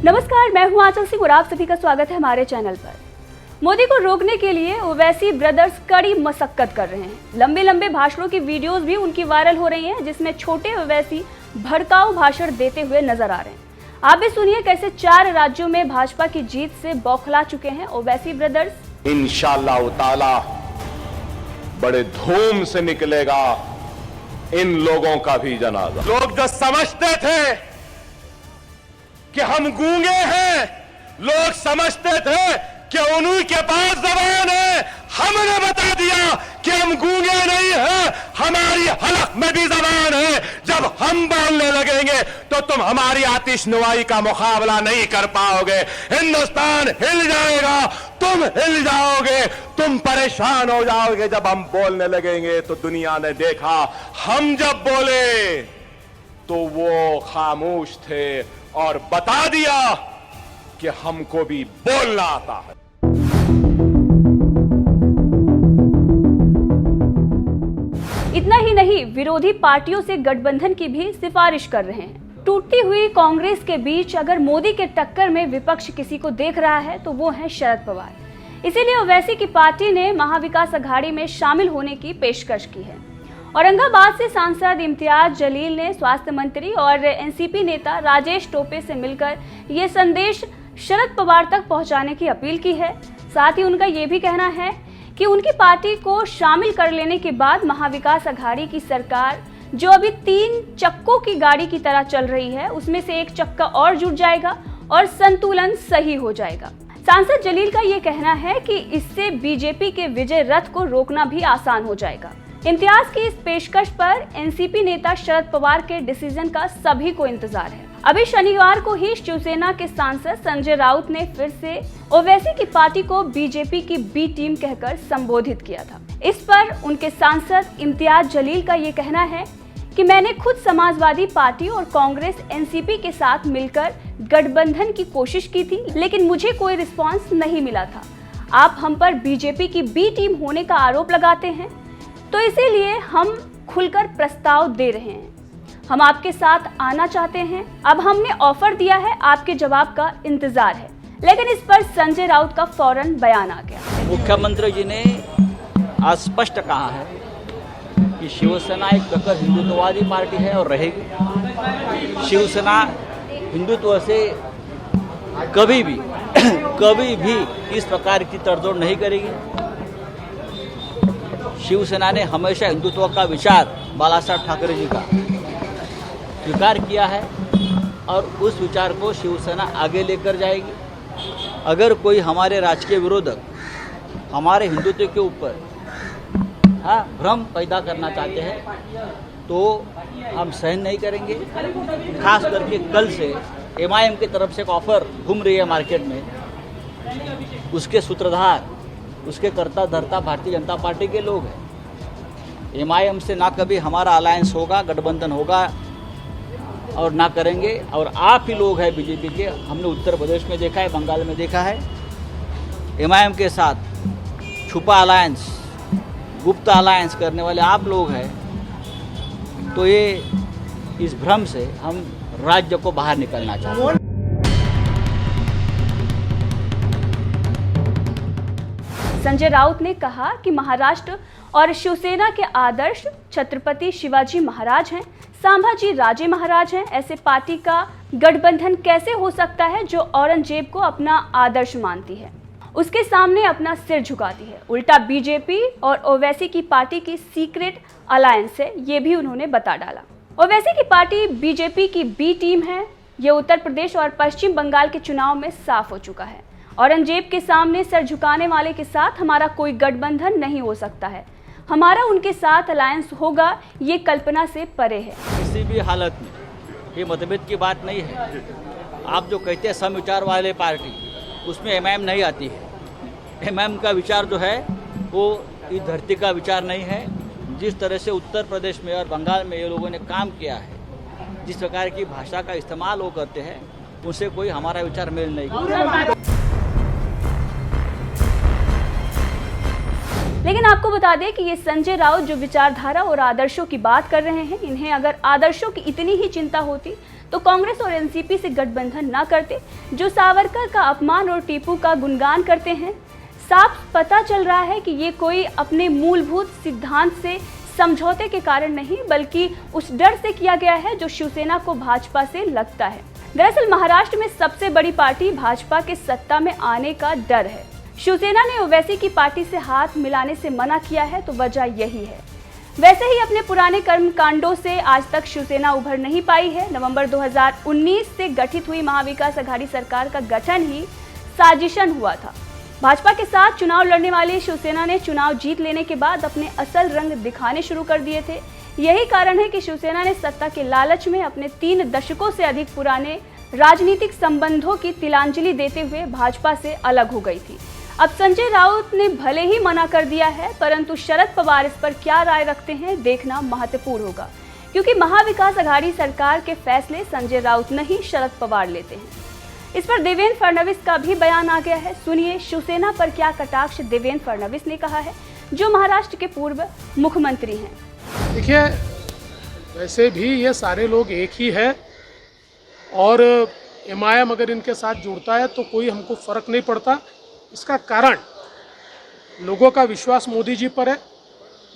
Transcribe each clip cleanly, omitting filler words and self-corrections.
नमस्कार, मैं हूं आंचल सिंह और आप सभी का स्वागत है हमारे चैनल पर। मोदी को रोकने के लिए ओवैसी ब्रदर्स कड़ी मशक्कत कर रहे हैं। लंबे लंबे भाषणों की वीडियोस भी उनकी वायरल हो रही हैं, जिसमें छोटे ओवैसी भड़काऊ भाषण देते हुए नजर आ रहे हैं। आप भी सुनिए कैसे 4 राज्यों में भाजपा की जीत से बौखला चुके हैं ओवैसी ब्रदर्स। इंशाअल्लाह ताला बड़े धूम से निकलेगा इन लोगों का भी जनाजा। लोग जो समझते थे कि हम गूंगे हैं, लोग समझते थे कि उन्हीं के पास जबान है, हमने बता दिया कि हम गूंगे नहीं हैं, हमारी हलक में भी जबान है। जब हम बोलने लगेंगे तो तुम हमारी आतिशनुमाई का मुकाबला नहीं कर पाओगे। हिंदुस्तान हिल जाएगा, तुम हिल जाओगे, तुम परेशान हो जाओगे। जब हम बोलने लगेंगे तो दुनिया ने देखा, हम जब बोले तो वो खामोश थे और बता दिया कि हमको भी बोलना आता है। इतना ही नहीं, विरोधी पार्टियों से गठबंधन की भी सिफारिश कर रहे हैं। टूटती हुई कांग्रेस के बीच अगर मोदी के टक्कर में विपक्ष किसी को देख रहा है तो वो है शरद पवार। इसीलिए ओवैसी की पार्टी ने महाविकास अघाड़ी में शामिल होने की पेशकश की है। औरंगाबाद से सांसद इम्तियाज जलील ने स्वास्थ्य मंत्री और एनसीपी नेता राजेश टोपे से मिलकर ये संदेश शरद पवार तक पहुंचाने की अपील की है। साथ ही उनका ये भी कहना है कि उनकी पार्टी को शामिल कर लेने के बाद महाविकास अघाड़ी की सरकार जो अभी 3 चक्कों की गाड़ी की तरह चल रही है, उसमें से एक चक्का और जुड़ जाएगा और संतुलन सही हो जाएगा। सांसद जलील का ये कहना है कि इससे बीजेपी के विजय रथ को रोकना भी आसान हो जाएगा। इम्तियाज की इस पेशकश पर एनसीपी नेता शरद पवार के डिसीजन का सभी को इंतजार है। अभी शनिवार को ही शिवसेना के सांसद संजय राउत ने फिर से ओवैसी की पार्टी को बीजेपी की बी टीम कहकर संबोधित किया था। इस पर उनके सांसद इम्तियाज जलील का ये कहना है कि मैंने खुद समाजवादी पार्टी और कांग्रेस एनसीपी के साथ मिलकर गठबंधन की कोशिश की थी, लेकिन मुझे कोई रिस्पॉन्स नहीं मिला था। आप हम पर बीजेपी की बी टीम होने का आरोप लगाते हैं, तो इसीलिए हम खुलकर प्रस्ताव दे रहे हैं। हम आपके साथ आना चाहते हैं। अब हमने ऑफर दिया है, आपके जवाब का इंतजार है। लेकिन इस पर संजय राउत का फौरन बयान आ गया। मुख्यमंत्री जी ने आज स्पष्ट कहा है कि शिवसेना एक प्रकार हिंदुत्ववादी पार्टी है और रहेगी। शिवसेना हिंदुत्व से कभी भी इस प्रकार की तड़जोड़ नहीं करेगी। शिवसेना ने हमेशा हिंदुत्व का विचार बाला साहब ठाकरे जी का स्वीकार किया है और उस विचार को शिवसेना आगे लेकर जाएगी। अगर कोई हमारे राजकीय विरोधक हमारे हिंदुत्व के ऊपर भ्रम पैदा करना चाहते हैं तो हम सहन नहीं करेंगे। खास करके कल से एमआईएम की तरफ से एक ऑफर घूम रही है मार्केट में, उसके सूत्रधार, उसके कर्ता धर्ता भारतीय जनता पार्टी के लोग हैं। एमआईएम से ना कभी हमारा अलायंस होगा, गठबंधन होगा और ना करेंगे। और आप ही लोग हैं बीजेपी के, हमने उत्तर प्रदेश में देखा है, बंगाल में देखा है, एमआईएम के साथ छुपा अलायंस, गुप्त अलायंस करने वाले आप लोग हैं। तो ये इस भ्रम से हम राज्य को बाहर निकलना चाहते हैं। संजय राउत ने कहा कि महाराष्ट्र और शिवसेना के आदर्श छत्रपति शिवाजी महाराज हैं, संभाजी राजे महाराज हैं। ऐसे पार्टी का गठबंधन कैसे हो सकता है जो औरंगजेब को अपना आदर्श मानती है, उसके सामने अपना सिर झुकाती है। उल्टा बीजेपी और ओवैसी की पार्टी की सीक्रेट अलायंस है, ये भी उन्होंने बता डाला। ओवैसी की पार्टी बीजेपी की बी टीम है। ये उत्तर प्रदेश और पश्चिम बंगाल के चुनाव में साफ हो चुका है। औरंगजेब के सामने सर झुकाने वाले के साथ हमारा कोई गठबंधन नहीं हो सकता है। हमारा उनके साथ अलायंस होगा, ये कल्पना से परे है। किसी भी हालत में ये मतभेद की बात नहीं है। आप जो कहते हैं समविचार वाले पार्टी, उसमें एमआईएम नहीं आती है। एमआईएम का विचार जो है वो इस धरती का विचार नहीं है। जिस तरह से उत्तर प्रदेश में और बंगाल में ये लोगों ने काम किया है, जिस प्रकार की भाषा का इस्तेमाल वो करते हैं, उनसे कोई हमारा विचार मेल नहीं करता। लेकिन आपको बता दें कि ये संजय राउत जो विचारधारा और आदर्शों की बात कर रहे हैं, इन्हें अगर आदर्शों की इतनी ही चिंता होती तो कांग्रेस और एनसीपी से गठबंधन न करते, जो सावरकर का अपमान और टीपू का गुणगान करते हैं। साफ पता चल रहा है कि ये कोई अपने मूलभूत सिद्धांत से समझौते के कारण नहीं, बल्कि उस डर से किया गया है जो शिवसेना को भाजपा से लगता है। दरअसल महाराष्ट्र में सबसे बड़ी पार्टी भाजपा के सत्ता में आने का डर है। शिवसेना ने ओवैसी की पार्टी से हाथ मिलाने से मना किया है, तो वजह यही है। वैसे ही अपने पुराने कर्मकांडों से आज तक शिवसेना उभर नहीं पाई है। नवंबर 2019 से गठित हुई महाविकास अघाड़ी सरकार का गठन ही साजिशन हुआ था। भाजपा के साथ चुनाव लड़ने वाली शिवसेना ने चुनाव जीत लेने के बाद अपने असल रंग दिखाने शुरू कर दिए थे। यही कारण है कि शिवसेना ने सत्ता के लालच में अपने 3 दशकों से अधिक पुराने राजनीतिक संबंधों की तिलांजलि देते हुए भाजपा से अलग हो गई थी। अब संजय राउत ने भले ही मना कर दिया है, परंतु शरद पवार इस पर क्या राय रखते हैं देखना महत्वपूर्ण होगा, क्योंकि महाविकास अघाड़ी सरकार के फैसले संजय राउत नहीं शरद पवार लेते हैं। इस पर देवेंद्र फडणवीस का भी बयान आ गया है। सुनिए शिवसेना पर क्या कटाक्ष देवेंद्र फडणवीस ने कहा है, जो महाराष्ट्र के पूर्व मुख्यमंत्री हैं। देखिए, वैसे भी ये सारे लोग एक ही है और एमआईएम अगर इनके साथ जुड़ता है तो कोई हमको फर्क नहीं पड़ता। इसका कारण लोगों का विश्वास मोदी जी पर है।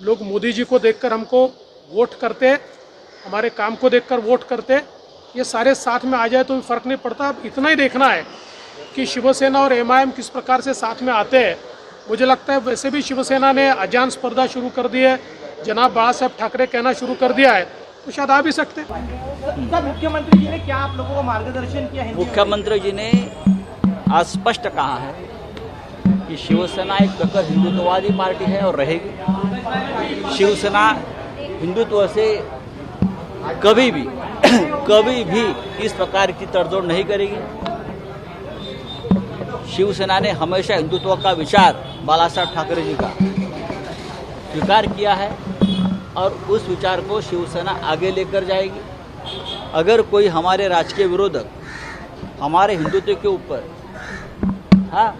लोग मोदी जी को देखकर हमको वोट करते हैं, हमारे काम को देखकर वोट करते हैं। ये सारे साथ में आ जाए तो भी फर्क नहीं पड़ता। अब इतना ही देखना है कि शिवसेना और एमआईएम किस प्रकार से साथ में आते हैं। मुझे लगता है वैसे भी शिवसेना ने अजान स्पर्धा शुरू कर दी है, जनाब बाला साहब ठाकरे कहना शुरू कर दिया है, तो शायद आ भी सकते हैं। मुख्यमंत्री जी ने क्या आप लोगों को मार्गदर्शन किया है? मुख्यमंत्री जी ने आज स्पष्ट कहा है कि शिवसेना एक प्रकार हिंदुत्ववादी पार्टी है और रहेगी। शिवसेना हिंदुत्व से कभी भी इस प्रकार की तड़जोड़ नहीं करेगी। शिवसेना ने हमेशा हिंदुत्व का विचार बाला साहब ठाकरे जी का स्वीकार किया है और उस विचार को शिवसेना आगे लेकर जाएगी। अगर कोई हमारे राजकीय विरोधक हमारे हिंदुत्व के ऊपर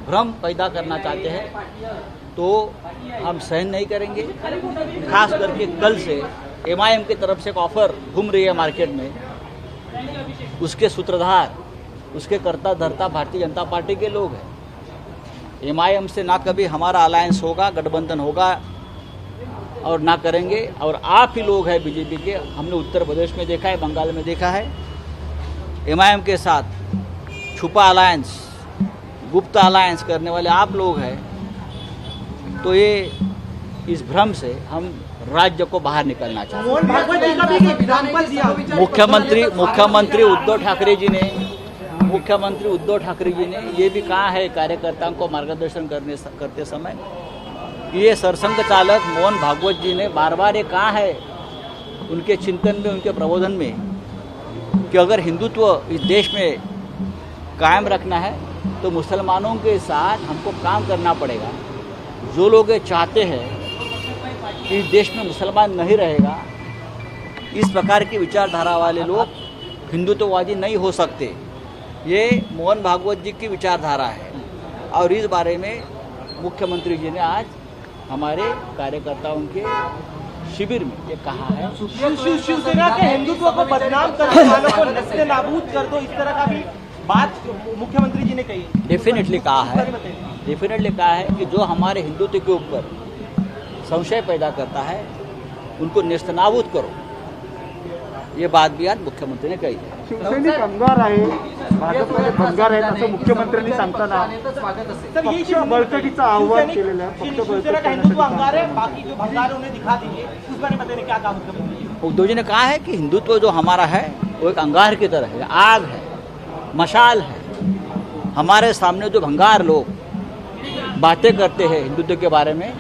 भ्रम पैदा करना चाहते हैं तो हम सहन नहीं करेंगे। खास करके कल से एमआईएम की तरफ से एक ऑफर घूम रही है मार्केट में, उसके सूत्रधार, उसके कर्ता धर्ता भारतीय जनता पार्टी के लोग हैं। एमआईएम से ना कभी हमारा अलायंस होगा, गठबंधन होगा और ना करेंगे। और आप ही लोग हैं बीजेपी के, हमने उत्तर प्रदेश में देखा है, बंगाल में देखा है, एमआईएम के साथ छुपा अलायंस, गुप्त अलायंस करने वाले आप लोग हैं। तो ये इस भ्रम से हम राज्य को बाहर निकलना चाहते हैं। मोहन भागवत जी का भी एक एग्जाम्पल दिया। मुख्यमंत्री उद्धव ठाकरे जी ने ये भी कहा है कार्यकर्ताओं को मार्गदर्शन करते समय। ये सरसंघ चालक मोहन भागवत जी ने बार बार ये कहा है उनके चिंतन में, उनके प्रबोधन में, कि अगर हिंदुत्व इस देश में कायम रखना है तो मुसलमानों के साथ हमको काम करना पड़ेगा। जो लोग ये चाहते हैं कि इस देश में मुसलमान नहीं रहेगा, इस प्रकार की विचारधारा वाले लोग हिंदुत्ववादी नहीं हो सकते। ये मोहन भागवत जी की विचारधारा है और इस बारे में मुख्यमंत्री जी ने आज हमारे कार्यकर्ताओं के शिविर में ये कहा है। शिवसेना के हिंदुत्व को बदनाम करने वालों को नस्ल नाबूद कर दो, इस तरह का भी बात मुख्यमंत्री जी ने कही। डेफिनेटली कहा है कि जो हमारे हिंदुत्व के ऊपर संशय पैदा करता है उनको नेस्तनाबूद करो। ये बात भी आज मुख्यमंत्री ने कही है। शिवसैनिक अंगार आहे, भाजपमध्ये भंगार आहे असं मुख्यमंत्र्यांनी सांगताना पक्ष बळकटीचं आव्हान केलेलं आहे। पक्ष बळकट हिंदुत्व अंगार है, बाकी जो भंगार है उन्हें दिखा दीजिए। उस बारे में बताइए क्या कहा मुख्यमंत्री जी? उद्धव जी ने कहा है कि हिंदुत्व जो हमारा है वो एक अंगार की तरह है, आग है, मशाल है। हमारे सामने जो भंगार लोग बातें करते हैं हिंदुत्व के बारे में,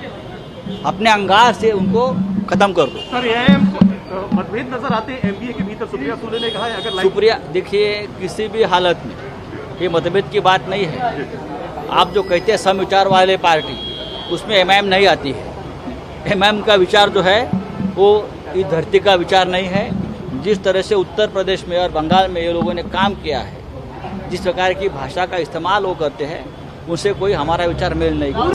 अपने अंगार से उनको खत्म कर दो। सर ये मतभेद नजर आते हैं एमबीए के भीतर। सुप्रिया सुले ने कहा है अगर सुप्रिया, देखिए किसी भी हालत में ये मतभेद की बात नहीं है। आप जो कहते हैं समविचार वाले पार्टी, उसमें एमआईएम नहीं आती है। एमआईएम का विचार जो है वो इस धरती का विचार नहीं है। जिस तरह से उत्तर प्रदेश में और बंगाल में ये लोगों ने काम किया है, जिस प्रकार की भाषा का इस्तेमाल वो करते हैं, उनसे कोई हमारा विचार मेल नहीं।